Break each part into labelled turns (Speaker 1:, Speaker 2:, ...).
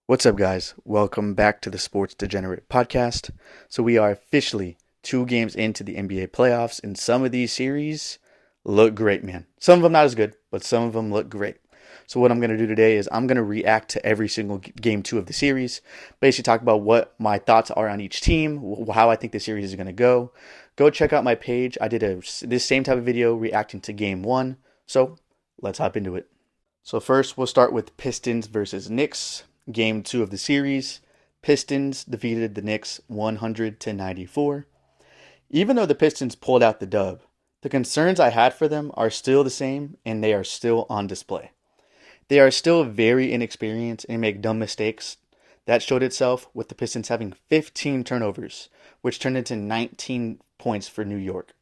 Speaker 1: What's up, guys? Welcome back to the Sports Degenerate Podcast. So, we are officially 2 games into the NBA playoffs, and some of these series look great, man. Some of them not as good, but some of them look great. So, what I'm going to do today is I'm going to react to every single game 2 of the series, basically talk about what my thoughts are on each team, how I think the series is going to go. Go check out my page. I did this same type of video reacting to game 1. So, let's hop into it. So, first, we'll start with Pistons versus Knicks. Game 2 of the series, Pistons defeated the Knicks 100-94. Even though the Pistons pulled out the dub, the concerns I had for them are still the same and they are still on display. They are still very inexperienced and make dumb mistakes. That showed itself with the Pistons having 15 turnovers, which turned into 19 points for New York.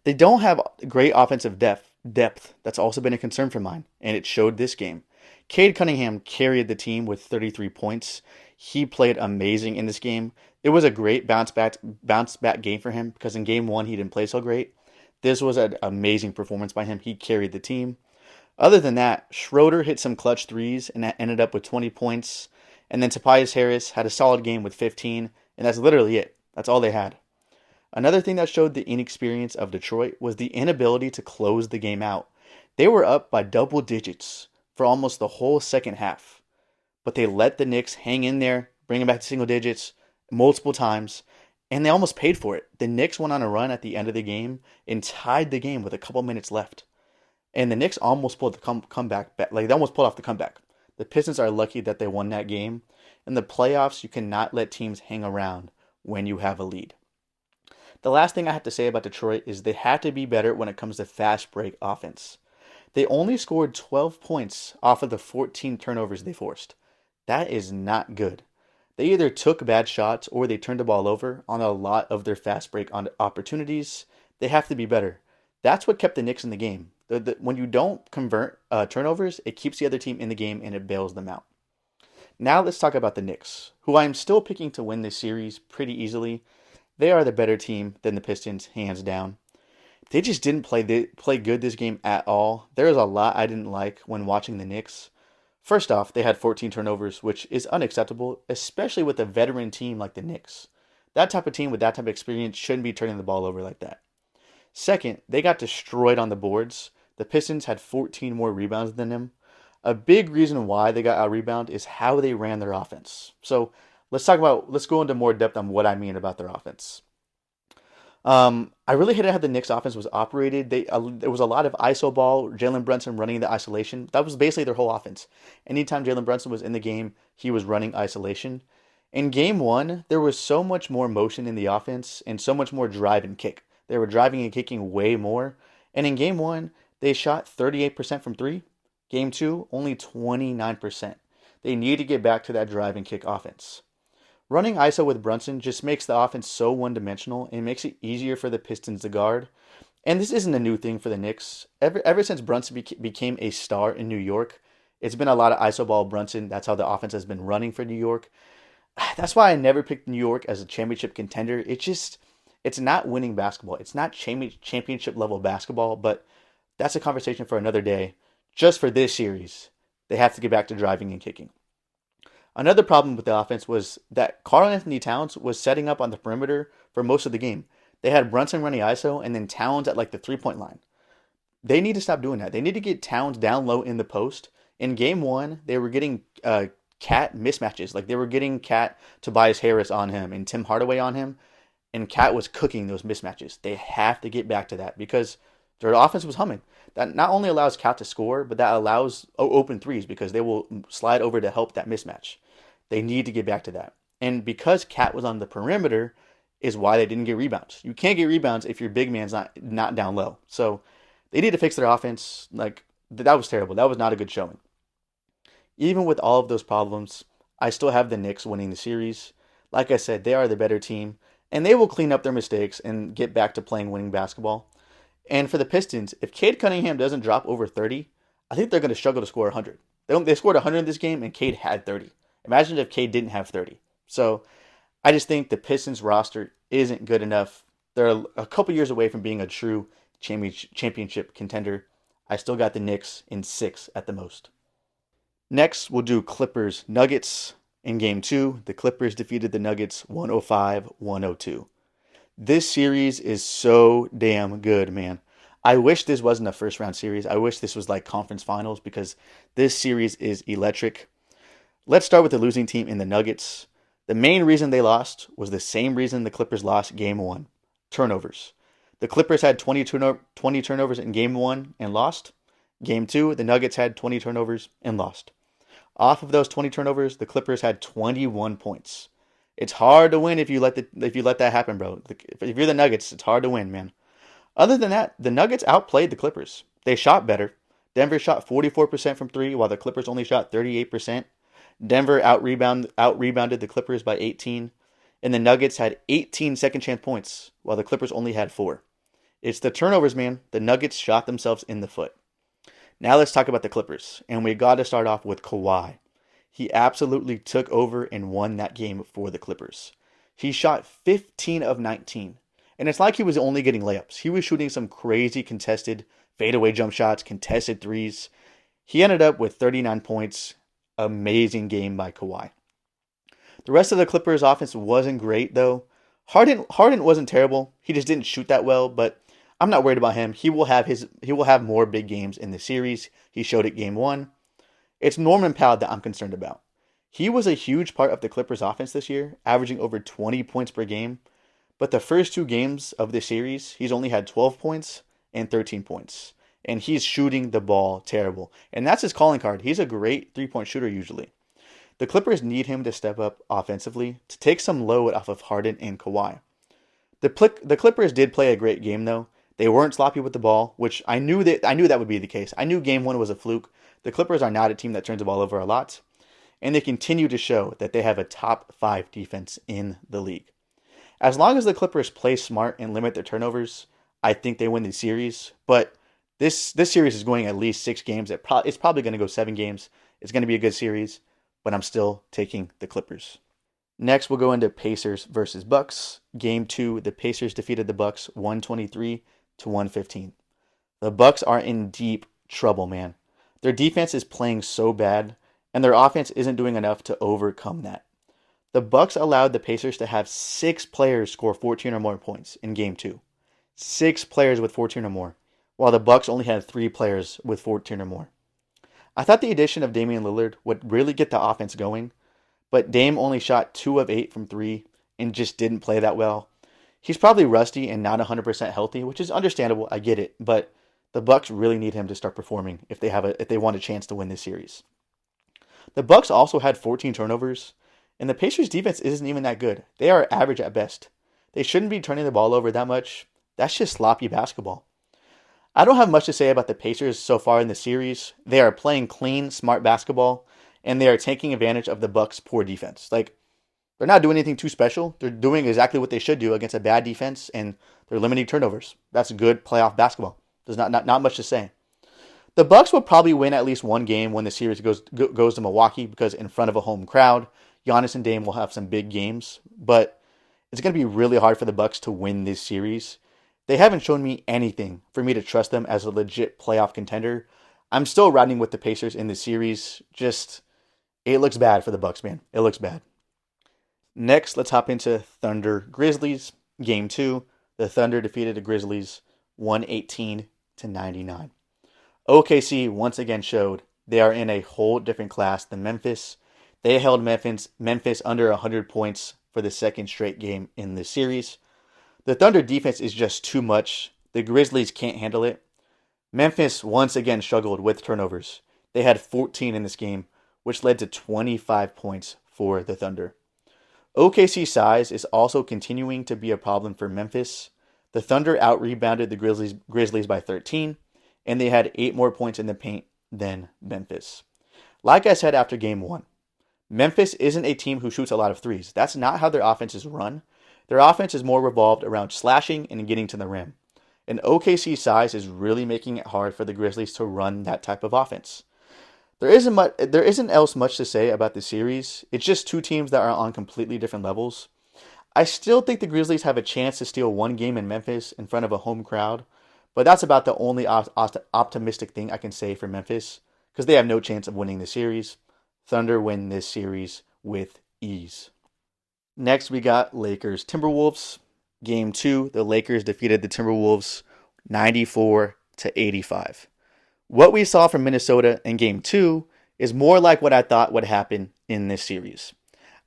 Speaker 1: They don't have great offensive depth. That's also been a concern for mine, and it showed this game. Cade Cunningham carried the team with 33 points. He played amazing in this game. It was a great bounce back game for him because in game 1 he didn't play so great. This was an amazing performance by him. He carried the team. Other than that, Schroeder hit some clutch threes and that ended up with 20 points. And then Tobias Harris had a solid game with 15, and that's literally it. That's all they had. Another thing that showed the inexperience of Detroit was the inability to close the game out. They were up by double digits for almost the whole second half, but they let the Knicks hang in there, bring it back to single digits multiple times, and they almost paid for it. The Knicks went on a run at the end of the game and tied the game with a couple minutes left, and the Knicks almost pulled the comeback back. Like they almost pulled off the comeback. The Pistons are lucky that they won that game. In the playoffs, you cannot let teams hang around when you have a lead. The last thing I have to say about Detroit is they have to be better when it comes to fast break offense. They only scored 12 points off of the 14 turnovers they forced. That is not good. They either took bad shots or they turned the ball over on a lot of their fast break opportunities. They have to be better. That's what kept the Knicks in the game. When you don't convert turnovers, it keeps the other team in the game and it bails them out. Now let's talk about the Knicks, who I am still picking to win this series pretty easily. They are the better team than the Pistons, hands down. They just didn't play good this game at all. There was a lot I didn't like when watching the Knicks. First off, they had 14 turnovers, which is unacceptable, especially with a veteran team like the Knicks. That type of team with that type of experience shouldn't be turning the ball over like that. Second, they got destroyed on the boards. The Pistons had 14 more rebounds than them. A big reason why they got out-rebound is how they ran their offense. So let's go into more depth on what I mean about their offense. I really hated how the Knicks offense was operated. There was a lot of iso ball, Jalen Brunson running the isolation. That was basically their whole offense. Anytime Jalen Brunson was in the game, he was running isolation. In game 1, there was so much more motion in the offense and so much more drive and kick. They were driving and kicking way more. And in game 1, they shot 38% from 3. Game 2, only 29%. They need to get back to that drive and kick offense. Running ISO with Brunson just makes the offense so one-dimensional and makes it easier for the Pistons to guard. And this isn't a new thing for the Knicks. Ever since Brunson became a star in New York, it's been a lot of ISO ball Brunson. That's how the offense has been running for New York. That's why I never picked New York as a championship contender. It's not winning basketball. It's not championship level basketball, but that's a conversation for another day. Just for this series, they have to get back to driving and kicking. Another problem with the offense was that Karl-Anthony Towns was setting up on the perimeter for most of the game. They had Brunson running ISO and then Towns at like the 3-point line. They need to stop doing that. They need to get Towns down low in the post. In game 1, they were getting Cat mismatches. Like they were getting Cat Tobias Harris on him and Tim Hardaway on him. And Cat was cooking those mismatches. They have to get back to that because their offense was humming. That not only allows Cat to score, but that allows open threes because they will slide over to help that mismatch. They need to get back to that. And because Cat was on the perimeter is why they didn't get rebounds. You can't get rebounds if your big man's not down low. So they need to fix their offense. Like that was terrible. That was not a good showing. Even with all of those problems, I still have the Knicks winning the series. Like I said, they are the better team, and they will clean up their mistakes and get back to playing winning basketball. And for the Pistons, if Cade Cunningham doesn't drop over 30, I think they're going to struggle to score 100. They scored 100 in this game, and Cade had 30. Imagine if Cade didn't have 30. So I just think the Pistons roster isn't good enough. They're a couple years away from being a true championship contender. I still got the Knicks in 6 at the most. Next, we'll do Clippers Nuggets. In Game 2, the Clippers defeated the Nuggets 105-102. This series is so damn good, man. I wish this wasn't a first round series. I wish this was like conference finals because this series is electric. Let's start with the losing team in the Nuggets. The main reason they lost was the same reason the Clippers lost Game 1. Turnovers. The Clippers had 20 turnovers in Game 1 and lost. Game 2, the Nuggets had 20 turnovers and lost. Off of those 20 turnovers, the Clippers had 21 points. It's hard to win if you let that happen, bro. If you're the Nuggets, it's hard to win, man. Other than that, the Nuggets outplayed the Clippers. They shot better. Denver shot 44% from 3, while the Clippers only shot 38%. Denver out-rebounded the Clippers by 18, and the Nuggets had 18 second chance points, while the Clippers only had 4. It's the turnovers, man. The Nuggets shot themselves in the foot. Now let's talk about the Clippers, and we got to start off with Kawhi. He absolutely took over and won that game for the Clippers. He shot 15 of 19, and it's like he was only getting layups. He was shooting some crazy contested fadeaway jump shots, contested threes. He ended up with 39 points. Amazing game by Kawhi. The rest of the Clippers offense wasn't great though. Harden wasn't terrible. He just didn't shoot that well, but I'm not worried about him. He will have more big games in the series. He showed it Game 1. It's Norman Powell that I'm concerned about. He was a huge part of the Clippers offense this year, averaging over 20 points per game. But the first 2 games of this series, he's only had 12 points and 13 points. And he's shooting the ball terrible. And that's his calling card. He's a great three-point shooter usually. The Clippers need him to step up offensively to take some load off of Harden and Kawhi. The Clippers did play a great game though. They weren't sloppy with the ball, which I knew that would be the case. I knew Game 1 was a fluke. The Clippers are not a team that turns the ball over a lot. And they continue to show that they have a top 5 defense in the league. As long as the Clippers play smart and limit their turnovers, I think they win the series. But this series is going at least 6 games. It's probably going to go 7 games. It's going to be a good series, but I'm still taking the Clippers. Next, we'll go into Pacers versus Bucks. Game 2, the Pacers defeated the Bucks 123-115. The Bucks are in deep trouble, man. Their defense is playing so bad, and their offense isn't doing enough to overcome that. The Bucks allowed the Pacers to have 6 players score 14 or more points in Game 2. 6 players with 14 or more, while the Bucks only had 3 players with 14 or more. I thought the addition of Damian Lillard would really get the offense going, but Dame only shot 2 of 8 from 3 and just didn't play that well. He's probably rusty and not 100% healthy, which is understandable. I get it, but the Bucks really need him to start performing if they want a chance to win this series. The Bucks also had 14 turnovers, and the Pacers defense isn't even that good. They are average at best. They shouldn't be turning the ball over that much. That's just sloppy basketball. I don't have much to say about the Pacers so far in the series. They are playing clean, smart basketball, and they are taking advantage of the Bucks' poor defense. They're not doing anything too special. They're doing exactly what they should do against a bad defense, and they're limiting turnovers. That's good playoff basketball. There's not much to say. The Bucks will probably win at least one game when the series goes to Milwaukee because in front of a home crowd, Giannis and Dame will have some big games. But it's going to be really hard for the Bucks to win this series. They haven't shown me anything for me to trust them as a legit playoff contender. I'm still riding with the Pacers in the series. It looks bad for the Bucks, man. It looks bad. Next, let's hop into Thunder Grizzlies. Game 2, the Thunder defeated the Grizzlies 118-99. OKC once again showed they are in a whole different class than Memphis. They held Memphis under 100 points for the second straight game in this series. The Thunder defense is just too much. The Grizzlies can't handle it. Memphis once again struggled with turnovers. They had 14 in this game, which led to 25 points for the Thunder. OKC size is also continuing to be a problem for Memphis. The Thunder out-rebounded the Grizzlies by 13, and they had 8 more points in the paint than Memphis. Like I said after Game 1, Memphis isn't a team who shoots a lot of threes. That's not how their offense is run. Their offense is more revolved around slashing and getting to the rim. And OKC size is really making it hard for the Grizzlies to run that type of offense. There isn't else much to say about the series. It's just 2 teams that are on completely different levels. I still think the Grizzlies have a chance to steal one game in Memphis in front of a home crowd, but that's about the only optimistic thing I can say for Memphis because they have no chance of winning the series. Thunder win this series with ease. Next, we got Lakers Timberwolves. Game 2, the Lakers defeated the Timberwolves 94-85. What we saw from Minnesota in Game 2 is more like what I thought would happen in this series.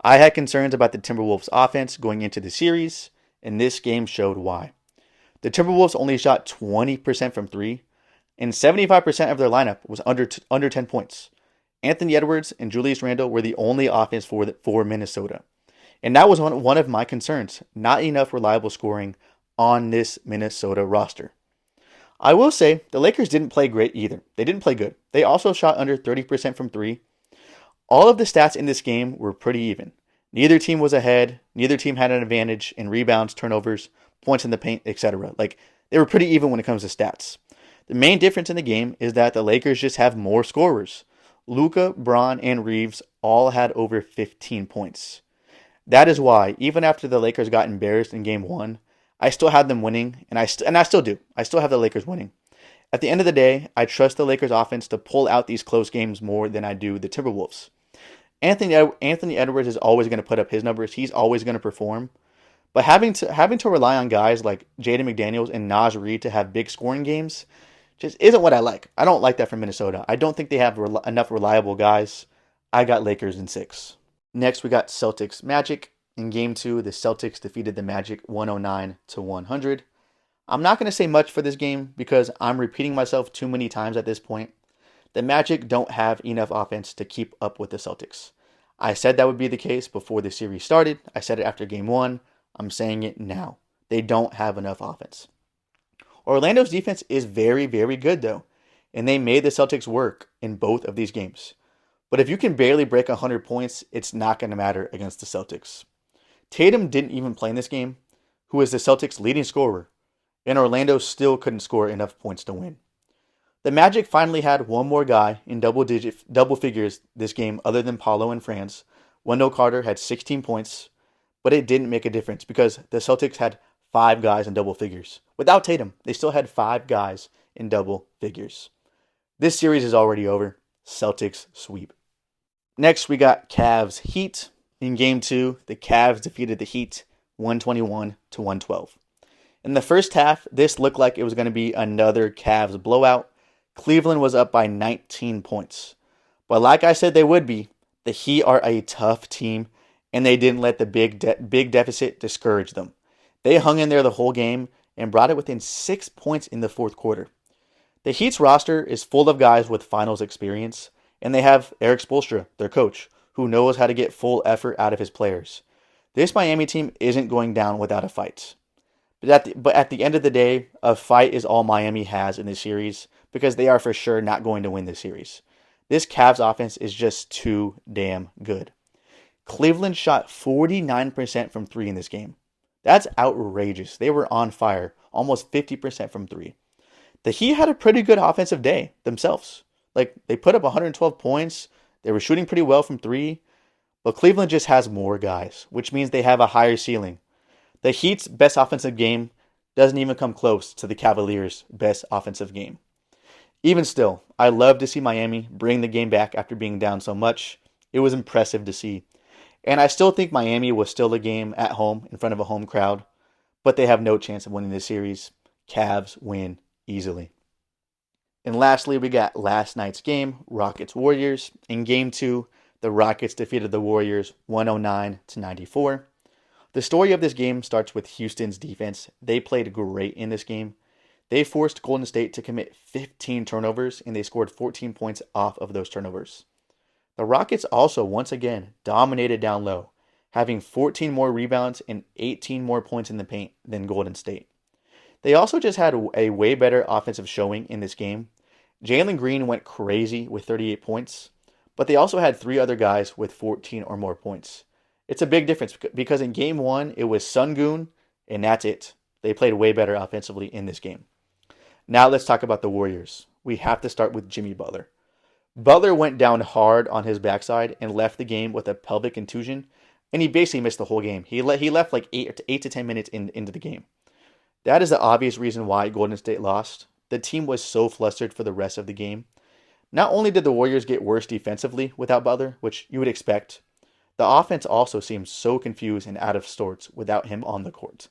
Speaker 1: I had concerns about the Timberwolves offense going into the series, and this game showed why. The Timberwolves only shot 20% from 3, and 75% of their lineup was under 10 points. Anthony Edwards and Julius Randle were the only offense for Minnesota. And that was one of my concerns. Not enough reliable scoring on this Minnesota roster. I will say the Lakers didn't play great either. They didn't play good. They also shot under 30% from 3. All of the stats in this game were pretty even. Neither team was ahead. Neither team had an advantage in rebounds, turnovers, points in the paint, etc. They were pretty even when it comes to stats. The main difference in the game is that the Lakers just have more scorers. Luka, Bron, and Reeves all had over 15 points. That is why, even after the Lakers got embarrassed in Game 1, I still had them winning, and I still do. I still have the Lakers winning. At the end of the day, I trust the Lakers offense to pull out these close games more than I do the Timberwolves. Anthony Edwards is always going to put up his numbers. He's always going to perform. But having to rely on guys like Jaden McDaniels and Naz Reid to have big scoring games just isn't what I like. I don't like that from Minnesota. I don't think they have enough reliable guys. I got Lakers in 6. Next, we got Celtics Magic. In Game 2, the Celtics defeated the Magic 109-100. I'm not going to say much for this game because I'm repeating myself too many times at this point. The Magic don't have enough offense to keep up with the Celtics. I said that would be the case before the series started. I said it after Game 1. I'm saying it now. They don't have enough offense. Orlando's defense is very, very good though, and they made the Celtics work in both of these games. But if you can barely break 100 points, it's not going to matter against the Celtics. Tatum didn't even play in this game, who is the Celtics' leading scorer, and Orlando still couldn't score enough points to win. The Magic finally had one more guy in double figures this game other than Paolo and Franz. Wendell Carter had 16 points, but it didn't make a difference because the Celtics had 5 guys in double figures. Without Tatum, they still had 5 guys in double figures. This series is already over. Celtics sweep. Next, we got Cavs Heat. In Game 2, the Cavs defeated the Heat 121-112. In the first half, this looked like it was going to be another Cavs blowout. Cleveland was up by 19 points. But like I said they would be, the Heat are a tough team, and they didn't let the big deficit discourage them. They hung in there the whole game and brought it within 6 points in the fourth quarter. The Heat's roster is full of guys with finals experience, and they have Erik Spoelstra, their coach, who knows how to get full effort out of his players. This Miami team isn't going down without a fight. But at the end of the day, a fight is all Miami has in this series because they are for sure not going to win this series. This Cavs offense is just too damn good. Cleveland shot 49% from 3 in this game. That's outrageous. They were on fire, almost 50% from 3. The Heat had a pretty good offensive day themselves. They put up 112 points. They were shooting pretty well from 3. But Cleveland just has more guys, which means they have a higher ceiling. The Heat's best offensive game doesn't even come close to the Cavaliers' best offensive game. Even still, I love to see Miami bring the game back after being down so much. It was impressive to see. And I still think Miami was still a game at home in front of a home crowd, but they have no chance of winning this series. Cavs win easily. And lastly, we got last night's game, Rockets-Warriors. In Game 2, the Rockets defeated the Warriors 109-94. The story of this game starts with Houston's defense. They played great in this game. They forced Golden State to commit 15 turnovers, and they scored 14 points off of those turnovers. The Rockets also, once again, dominated down low, having 14 more rebounds and 18 more points in the paint than Golden State. They also just had a way better offensive showing in this game. Jalen Green went crazy with 38 points, but they also had 3 other guys with 14 or more points. It's a big difference because in Game 1, it was Sengun, and that's it. They played way better offensively in this game. Now let's talk about the Warriors. We have to start with Jimmy Butler. Butler went down hard on his backside and left the game with a pelvic contusion, and he basically missed the whole game. He left like 8 to 10 minutes into the game. That is the obvious reason why Golden State lost. The team was so flustered for the rest of the game. Not only did the Warriors get worse defensively without Butler, which you would expect, The offense also seems so confused and out of sorts without him on the court.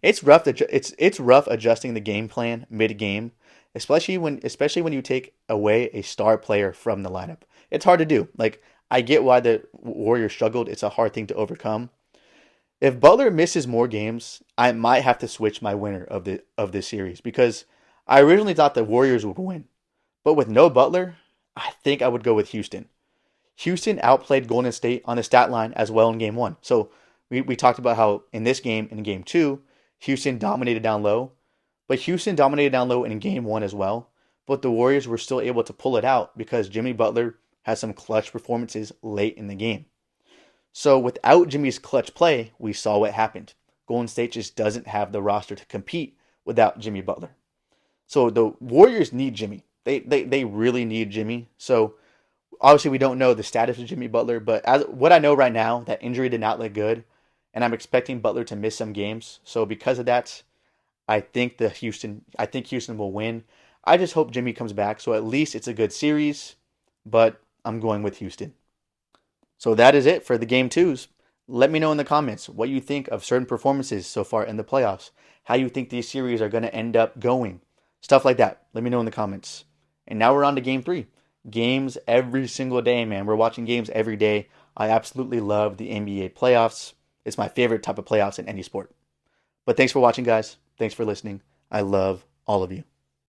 Speaker 1: It's rough adjusting the game plan mid-game, especially when you take away a star player from the lineup. It's hard to do. Like, I get why the Warriors struggled. It's a hard thing to overcome. If Butler misses more games, I might have to switch my winner of this series because I originally thought the Warriors would win. But with no Butler, I think I would go with Houston. Houston outplayed Golden State on the stat line as well in game one. So we talked about how in this game, in game two, Houston dominated down low. But Houston dominated down low in game one as well. But the Warriors were still able to pull it out because Jimmy Butler had some clutch performances late in the game. So without Jimmy's clutch play, we saw what happened. Golden State just doesn't have the roster to compete without Jimmy Butler. So the Warriors need Jimmy. They really need Jimmy. So obviously we don't know the status of Jimmy Butler, but as what I know right now, that injury did not look good, and I'm expecting Butler to miss some games. So because of that, I think Houston will win. I just hope Jimmy comes back, so at least it's a good series, but I'm going with Houston. So that is it for the game twos. Let me know in the comments what you think of certain performances so far in the playoffs, how you think these series are going to end up going, stuff like that. Let me know in the comments. And now we're on to game three. Games every single day, man. We're watching games every day. I absolutely love the NBA playoffs. It's my favorite type of playoffs in any sport. But thanks for watching, guys. Thanks for listening. I love all of you.